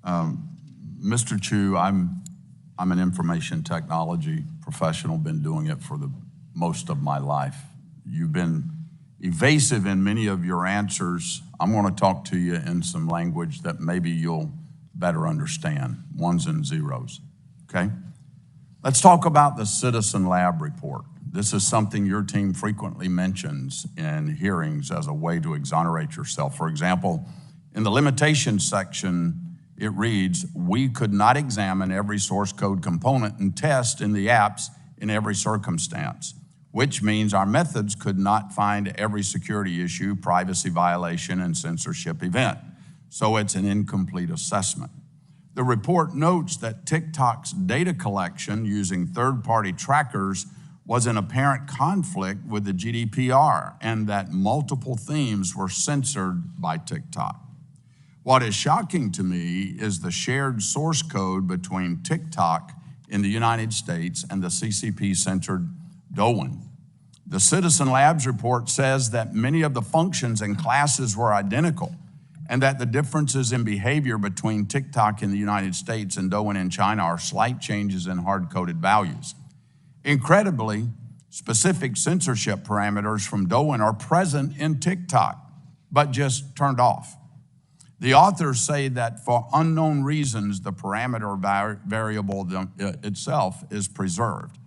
Mr. Chu, I'm an information technology professional, been doing it for the most of my life. You've been evasive in many of your answers. I'm going to talk to you in some language that maybe you'll better understand, ones and zeros, okay? Let's talk about the Citizen Lab report. This is something your team frequently mentions in hearings as a way to exonerate yourself. For example, in the limitations section, it reads, we could not examine every source code component and test in the apps in every circumstance, which means our methods could not find every security issue, privacy violation, and censorship event. So it's an incomplete assessment. The report notes that TikTok's data collection using third-party trackers was in apparent conflict with the GDPR and that multiple themes were censored by TikTok. What is shocking to me is the shared source code between TikTok in the United States and the CCP-censored Douyin. The Citizen Labs report says that many of the functions and classes were identical and that the differences in behavior between TikTok in the United States and Douyin in China are slight changes in hard-coded values. Incredibly, specific censorship parameters from Douyin are present in TikTok, but just turned off. The authors say that for unknown reasons, the parameter variable itself is preserved.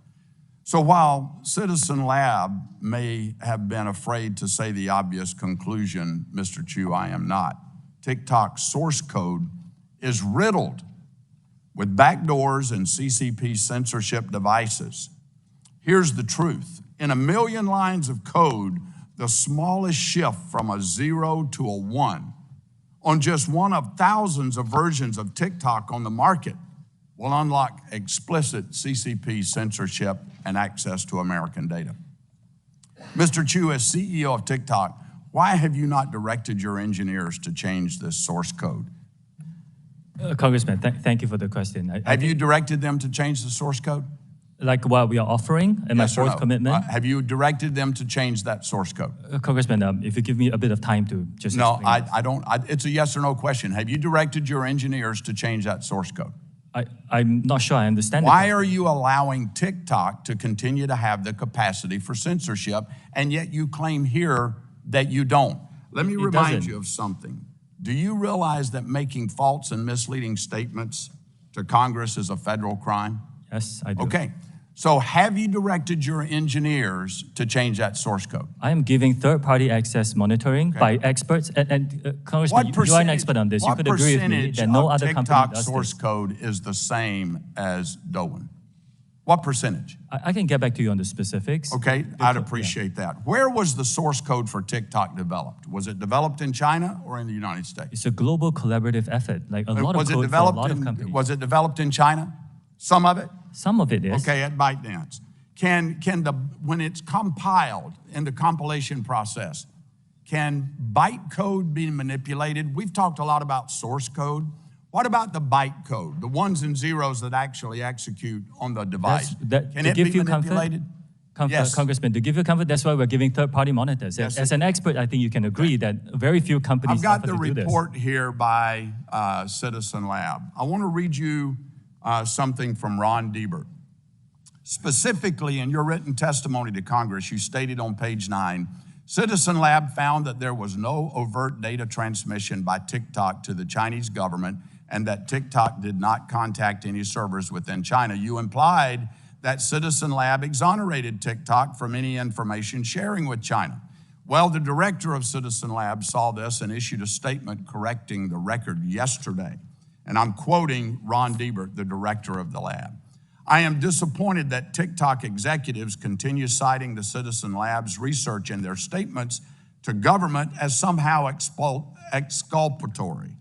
So while Citizen Lab may have been afraid to say the obvious conclusion, Mr. Chu, I am not. TikTok's source code is riddled with backdoors and CCP censorship devices. Here's the truth. In 1 million lines of code, the smallest shift from a 0 to a 1 on just one of thousands of versions of TikTok on the market will unlock explicit CCP censorship and access to American data. Mr. Chu, as CEO of TikTok, why have you not directed your engineers to change this source code? Congressman, thank you for the question. Have you directed them to change the source code? Like what we are offering and my fourth commitment? Have you directed them to change that source code? Congressman, if you give me a bit of time to just No, I don't. It's a yes or no question. Have you directed your engineers to change that source code? I'm not sure I understand. Why are you allowing TikTok to continue to have the capacity for censorship, and yet you claim here that you don't? Let me remind you of something. Do you realize that making false and misleading statements to Congress is a federal crime? Yes, I do. Okay. So have you directed your engineers to change that source code? I am giving third-party access monitoring by experts. And Congressman, you are an expert on this. You could agree with me that no other company does this. source code is the same as Douyin? What percentage? I can get back to you on the specifics. Okay, I'd appreciate that. Where was the source code for TikTok developed? Was it developed in China or in the United States? It's a global collaborative effort, like a lot of code for a lot of companies. Was it developed in China? Some of it? Some of it is. Okay, at ByteDance. When it's compiled in the compilation process, can bytecode be manipulated? We've talked a lot about source code. What about the bytecode, the ones and zeros that actually execute on the device? Can it be manipulated? Yes. Congressman, to give you comfort, that's why we're giving third-party monitors. Yes, as an expert, I think you can agree that very few companies offer to do this. I've got the report here by Citizen Lab. I want to read you something from Ron Diebert. Specifically, in your written testimony to Congress, you stated on page 9, Citizen Lab found that there was no overt data transmission by TikTok to the Chinese government and that TikTok did not contact any servers within China. You implied that Citizen Lab exonerated TikTok from any information sharing with China. Well, the director of Citizen Lab saw this and issued a statement correcting the record yesterday. And I'm quoting Ron Diebert, the director of the lab. I am disappointed that TikTok executives continue citing the Citizen Lab's research in their statements to government as somehow exculpatory.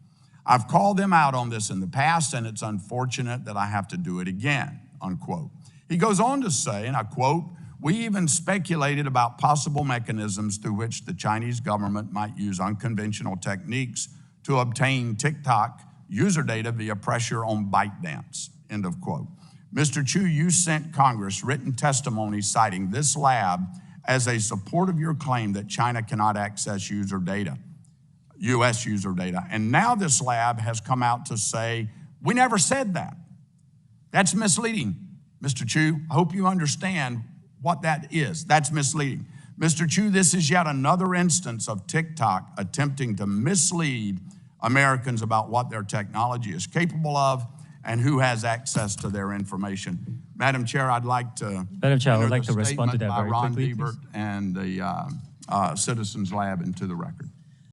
I've called them out on this in the past, and it's unfortunate that I have to do it again, unquote. He goes on to say, and I quote, we even speculated about possible mechanisms through which the Chinese government might use unconventional techniques to obtain TikTok user data via pressure on ByteDance, end of quote. Mr. Chu, you sent Congress written testimony citing this lab as a support of your claim that China cannot access user data. US user data. And now this lab has come out to say, we never said that. That's misleading, Mr. Chu. I hope you understand what that is. That's misleading. Mr. Chu, this is yet another instance of TikTok attempting to mislead Americans about what their technology is capable of and who has access to their information. Madam Chair, I'd like to respond to that very Ron quickly, Liebert and the Citizens Lab into the record.